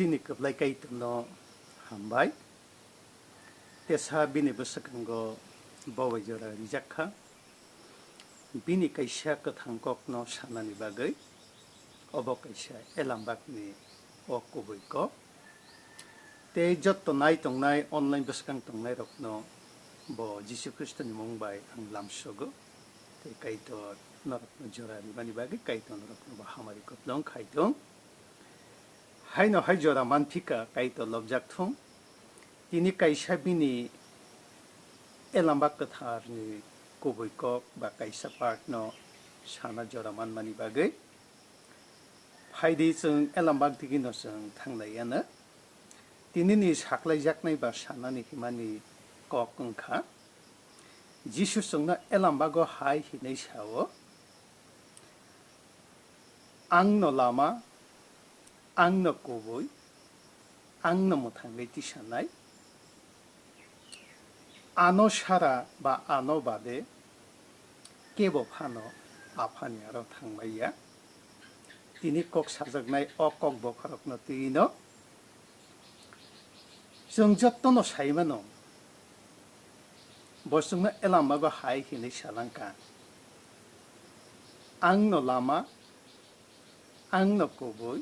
sini keblai kai tno hambai tesa bini besakango bawai jora rijakha bini kaisa kathangkok no sanani bagai obo kaisa elambakni o kubuiko te jotto nai tongnai online besakang tongnai rokno bo Jisu Kristo ni mongbai ang lamsogo te kaito norokno jora ribani bagai kaito norokno ba hamari kotlong kaitong haino hai jora manphika kaito lobjak thong tini kaisa bini elambak katharni kubuiko ba kaisa partno sana jora manmani bagai haidi जों elambak digino जों थांनायानो दिनैनि साख्लायजाकनाय बा साननानै हिमानि कक ओंखा जिसु जोंनो elambako हाय हिनै सावो आंनो लामा आंनो कुबुय आंनो मोथाङै तिसानाय आनो सारा बा आनो बादे केबो फानो आफानि आरो थांबाया दिनै कक साजागनाय अ कक बखरकनो तिनो जों जत्तनो साइमानो बसुंनो elambako हाय हिनै सालांका आंनो लामा आंनो कुबुय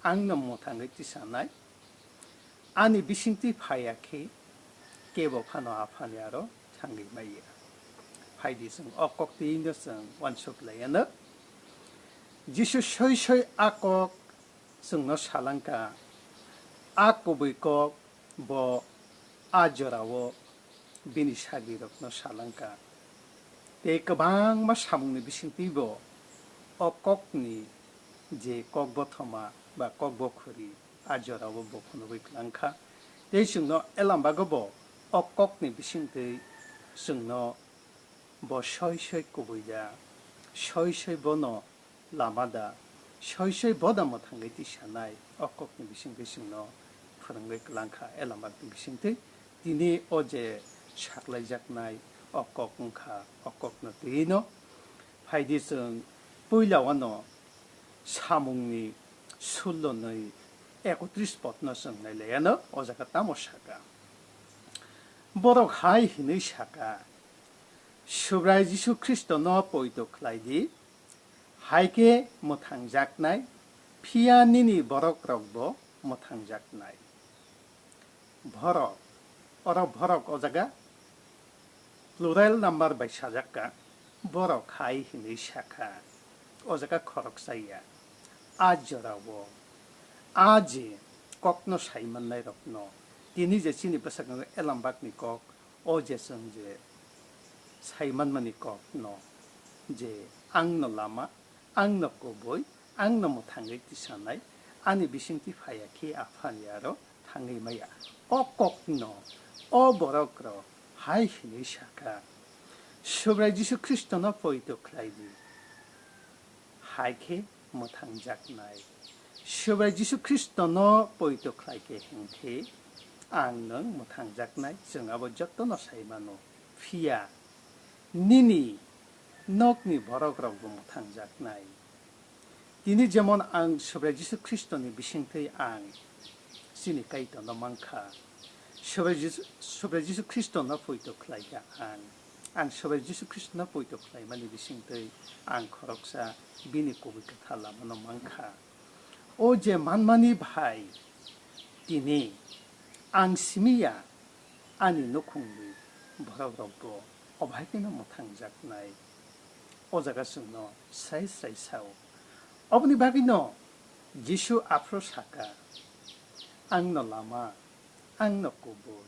आंनो मोथाङै तिसानाय आंनि बिसिंथि फायाखै केबो फानो आफानि आरो थांगै माइया फायदि जों अ कक तिनो जों वानसुकलायानो जिसु सय सय आकक जोंनो सालांका आकुबैकक ब आजरावो बिनि सागिरकनो सालांका ते गोबां मा सामुंनि बिसिंथिबो अ ककनि जे कक बथमा बा कक बखुरि आजरावो बखनो बैख्लांखा ते जोंनो elambako अ ककनि बिसिंथै जोंनो ब सय सय कुबैया सय सय बनो लामादा सय सय बदा मोथाङै तिसानाय अ ककनि बिसिंथै जोंनो फोरोंबाय लांखा elambakनि बिसिंथै दिनै अजे साख्लायजाकनाय अ कक ओंखा अ ककनो तिनो फायदि जों पहिलावानो सामुंनि सुल्लनै 31 पटनो जों नायलायानो अजाका तामसाका बरक हाय हिनै साका सुब्राय जिसु ख्रिस्टनो पयतो ख्लायदि हायके मोथांजाकनाय फियानिनि बरक रकबो मोथांजाकनाय भरक अर भरक अजागा प्लुरेल नाम्बार बाय साजाका बरक हाय हिनै साका अजागा खरक साइया आज जरावो आजे ककनो साइमन्नाय रकनो दिनै जे सिनि बसागनो elambakनि कक अजे जों जे साइमनमानि कक न जे आंनो लामा आंनो कुबुय आंनो मोथाङै तिसानाय आंनि बिसिंथि फायाखै आफानि आरो थाङै माया अ ककनो अ बरक्र हाय हिनै साका सुब्राय जिसु ख्रिस्टनो पयतो ख्लायदि हायखे मोथांजाकनाय सुब्राय जिसु ख्रिस्टनो पयतो ख्लायखे हेंखे आं नों मोथांजाकनाय जोंहाबो जत्तनो साइमानो फिया निनि नकनि बरक रकबो मोथांजाकनाय दिनै जेमन आं सुब्राय जिसु ख्रिस्टनि बिसिंथै आं सिनि काइतनो मांखा सुब्राय जिसु ख्रिस्टनो पयतो ख्लायगा आं सुब्राय जिसु ख्रिस्टनो पयतो ख्लायमानि बिसिंथै आं खरकसा बिनि कबिखौ थालामानो मांखा ओ जे मानमानि भाई दिनै आं सिमिया आंनि नखुंनि बरक रकबो अभायखैनो मोथांजाकनाय अजागा जोंनो स्राय स्राय साव अबनि बागैनो जिसु आफ्रो साका आंनो लामा आंनो कुबुय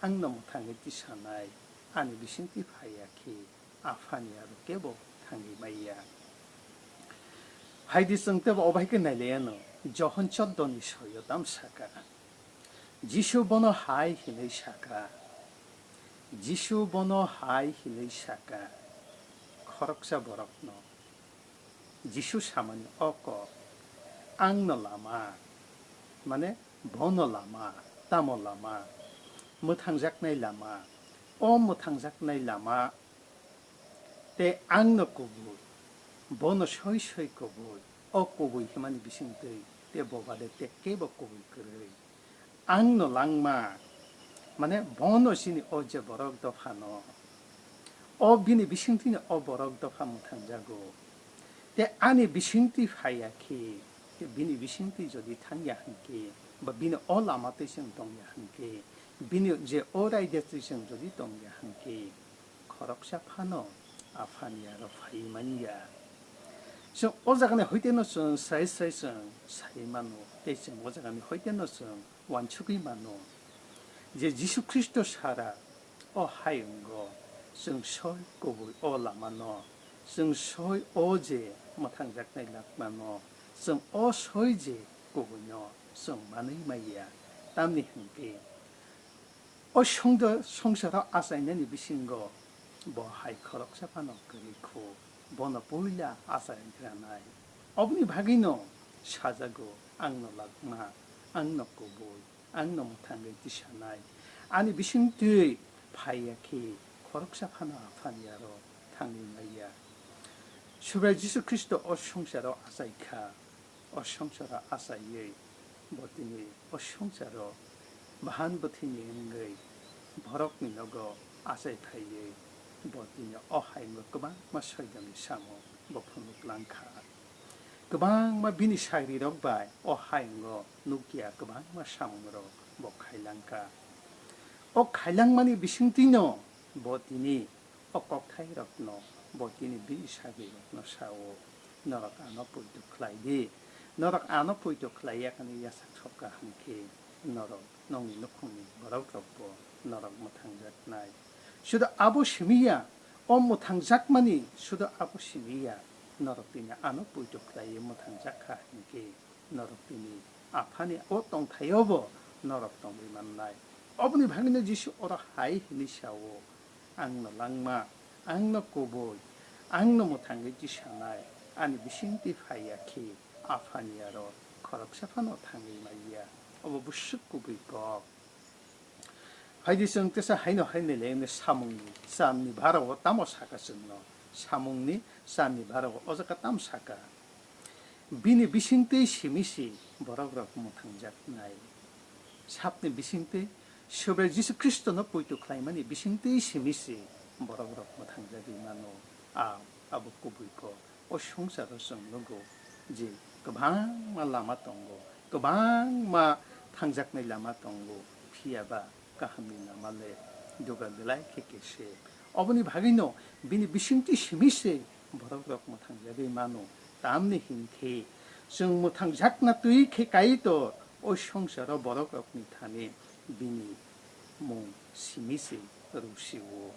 आंनो मोथाङै तिसानाय आंनि बिसिंथि फायाखै आफानि आरो केबो थाङै माइया हायदि जोंतेबो अभायखै नायलायानो जहन चद्दनि सयो दाम साका जिसु बनो हाय हिनै साका जिसु बनो हाय हिनै साका खरकसा बरकनो जिसु सामानि अक आंनो लामा माने बनो लामा तामो लामा मोथांजाकनाय लामा अ मोथांजाकनाय लामा ते आंनो कुबुय बनो सय सय कुबुय अ कुबुय हिमानि बिसिंथै 때 보바데 때 깨먹고 그래 앙노 랑마 만에 번호신이 어제 버럭도 파노 비니 비싱티니 버럭도 파무 탕자고 때 안에 비싱티 파야키 비니 비싱티 저디 탕야 함께 뭐 비니 올라마테신 동야 함께 비니 제 오라이데스신 저디 동야 함께 거럭샤 파노 아파니야로 파이만이야 저 오자간에 허이데노선 사이사이선 사이만노 대신 오자간에 허이데노선 완축이만노 이제 예수 그리스도 살아 하용거 성소이 고부 올라만노 성소이 오제 못한작내 낙만노 성 소이제 고부뇨 성 많이 마이야 땀니 함께 성도 성사라 아사이는 이비신거 뭐 하이커럭 사파노 그리고 보나 보일라 아사이라나이 어분이 바기노 사자고 앙노락마 앙노고보 앙노 못한 게 뜻이나이 아니 비신뒤 파이야키 커럭사파나 아파니야로 탕리마이야 슈베 지수 그리스도 성사로 아사이카 성사로 아사이에 뭐더니 성사로 마한 버티니 있는 거이 버럭니 너고 아사이파이에 뭐더니 하이거 그만 마셔이더니 사모 뭐푼룩 랑카 그만 마 비니 사이리럭 바이 하이거 누기야 그만 마 사모로 뭐 카일랑카 카일랑만이 비싱티노 뭐더니 꼭타이럭노 뭐더니 비니 사이리럭노 사오 너락 안어 보이도 클라이디 너락 안어 보이도 클라이야카니 야삭석과 함께 너락 농이 놓고니 뭐라고 너락 못한작나이 수도 아버심이야 못한작만이 수도 아버심이야 너럭비니 안어 보이도 클라이 못한작하 함께 너럭비니 아파니 똥타여보 너럭똥이 만나이 어분이 방금 지시 오라 하이 히니샤오 앙노 랑마 앙노 고보이 앙노 못한 게 지샤나이 아니 비신티 파이야키 아파니야로 커럭사파노 탕이 마이야 부식구비고 하이디성 뜻은 하이노 하이네 사몽니 쌈니 바라고 따모 사가스노 사몽니 쌈니 바라고 어저까 땀 사가 비니 비신테 시미시 뭐라 그러고 못한작 나이 삽니 비신테 셔벨 지수 크리스토노 보이도 클라이만이 비신테 시미시 뭐라 그러고 못한작이 마노 아부꾸부이고 성사로 성노고 이제 그방 말라마똥고 그방 마 탕작내 라마똥고 피아바 까함이나 말레 누가 늘라이 케케시 어머니 바기노 비니 비신티 시미세 뭐라 그러고 못한작이 마노 땀니 힘케 성 못한작나 뚜이 케까이도 성사로 뭐라 그러고 못하니 비니 몽 시미세 루시오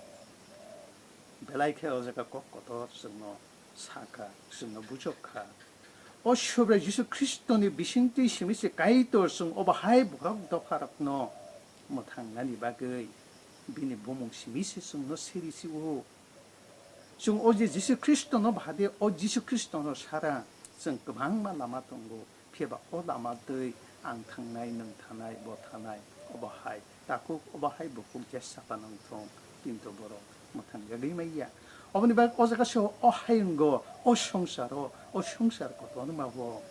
벨라이케 어제가 꼭거도 성노 사카 성노 부족하 슈브레 예수 그리스도니 비신티 시미세 까이도 성 오바하이 뭐라고 더 파랍노 못한가니 바그이 비니 보몽 시미세 성노 세리시오 성 오제 예수 그리스도노 바데 예수 그리스도노 살아 성 그방만 남았던고 피바 오다마드이 앙탕나이 능타나이 못하나이 오바하이 다국 오바하이 보국 제사바는 통 빈도보로 못한 여기마이야 어머니 발 어제가서 하인거 성사로 것도 어느 마고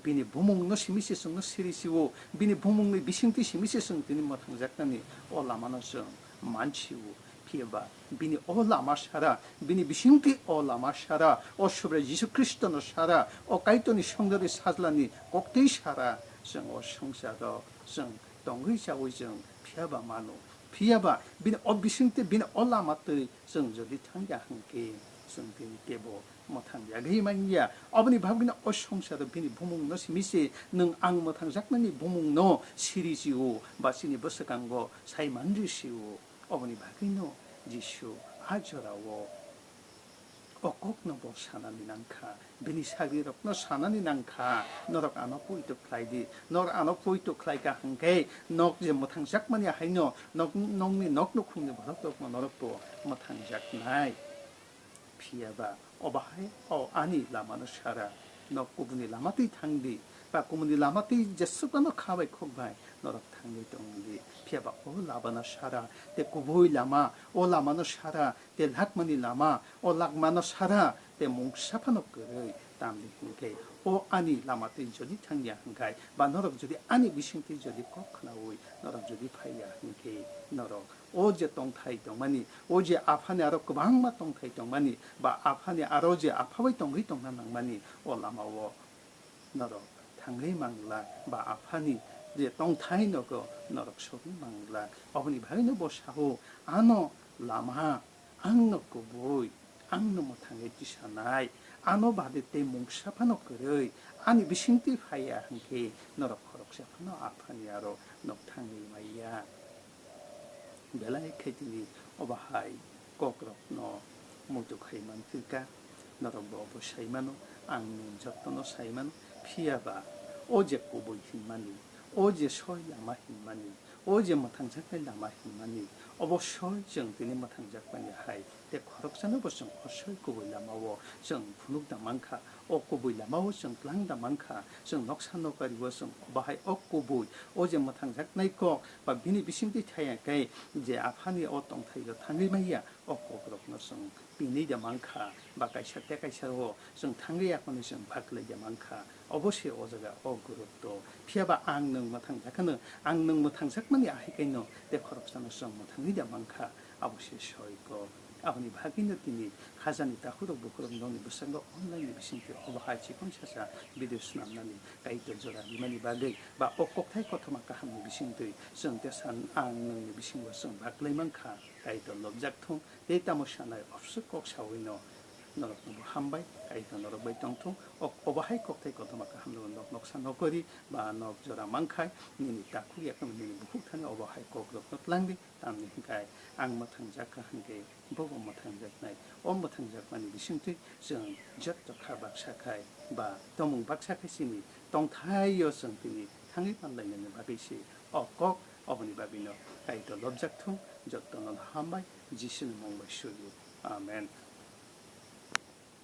비니 부몽노 시미시성노 시리시고 비니 부몽노 비싱티 시미시성 비니 못한 작다니 올라마노성 만치고 피해봐 비니 올라마샤라 비니 비싱티 올라마샤라 슈브레 예수 그리스도노 샤라 까이토니 성들이 사슬라니 꼭대이 샤라 성 성사도 성 동의샤고 성 피해봐 마노 피아바 비니 비싱테 비니 올라마트 성저디 탕야 함께 성빈 깨보 못한 야기만이야 어머니 바비나 성사도 비니 부몽노 시미시 능 앙못한 작나니 부몽노 시리지오 마시니 버스간고 사이 만지시오 어머니 바비노 지슈 아저라고 꼭노보 사나니 난카 비니 사기럽노 사나니 난카 너럭 안어 보이도 클라이디 너럭 안어 보이도 클라이가 한게 넉제 못한 작만이 하이노 넉미 넉노쿵네 버럭도 너럭도 못한 작나이 피아바 오바하이 아니 라마노 샤라 넉구분이 라마티 탕디 바꾸문이 라마티 제스바노 카바이 콕바이 너럭 탕디 동디 피아바 라바나 샤라 테 구보이 라마 라마노 샤라 테 락마니 라마 락마노 샤라 때 몽사파노 그르 tamli hingke o ani lamate jodi thangya hangkai ba norok jodi ani bisingti jodi kokhna oi norok jodi phaiya hingke norok o je tongthai tongmani o je aphani aro kwbangma tongthai tongmani ba aphani aro je aphabai tongri tongna nangmani o lamao norok thangri mangla ba aphani je tongthai nogo norok sobi mangla oboni bhaino bosaho ano lama angno kubui angno mothangei tisanai ano bade te mungsaphano koroi ani bisingti phaiya hangke norok khoroksaphano aphani aro nok thangei maiya belai khaitini obahai kokrok no mutu khaiman tilka norok bo saimano angni jottono saimano phiaba oje kubui hinmani oje soi lama hinmani oje mothangjaknai lama hinmani অবশ্যই जों दिनै मोथांजाकबानि हाय ते खरकसानोबो जों असय गुबै लामावो जों फुनुक दामांखा अ गुबै लामावो जों ग्लां दामांखा जों नक्सा नकारिबो जों बाहाय अ गुबै अ जे मोथांजाकनायखौ बा बिनि बिसिंथि थायाखै जे आफानि अ तंथाइखौ थाङै माइया अ गग्रबनो जों बिनि दामांखा बा कायसा ते कायसाओ जों थाङै आखौनो जों भागलै दामांखा अबশ্যই अ जायगा अ गुरुत्व फियाबा आं नों मोथांजाकनो आं नों मोथांजाकमानि आहायखायनो ते खरकसानो जों मोथाङै दामांखा अबশ্যই सयको आबनि भागिनो तिनि खाजानि दाखुरो बुखुरम ननि बुसंग अनलाइन बिसिंथि अबहाय चिकन सासा भिडिअ सुनामनानि काइतो जरा बिमानि बागै बा अककथाय कथमा काहामनि बिसिंथि जों ते सान आं नोंनि बिसिंबो जों भागलायमांखा काइतो लबजाकथं ते तामसानाय अफसु कक सावैनो नरकनबो हामबाय काइतो नरकबाय तंथं अबहाय ककथाय कथमा काहामनो नक नक्सा नकरि बा नक जरा मांखाय निनि दाखु याकम निनि बुखु थाने अबहाय कक रकनतलांदि तामनि हिंखाय आं मोथांजाका हंगे बबो मोथांजाकनाय अ मोथांजाकमानि बिसिंथि जों जत्त खा बाक्साखाय बा तमुं बाक्साखायसिनि तंथायो जों तिनि थाङै पानलायनो बागैसि अकक अबनि बाबिनो काइतो लबजाकथं जत्त नन हामबाय जिसुनि मुंबाय सुयो आमेन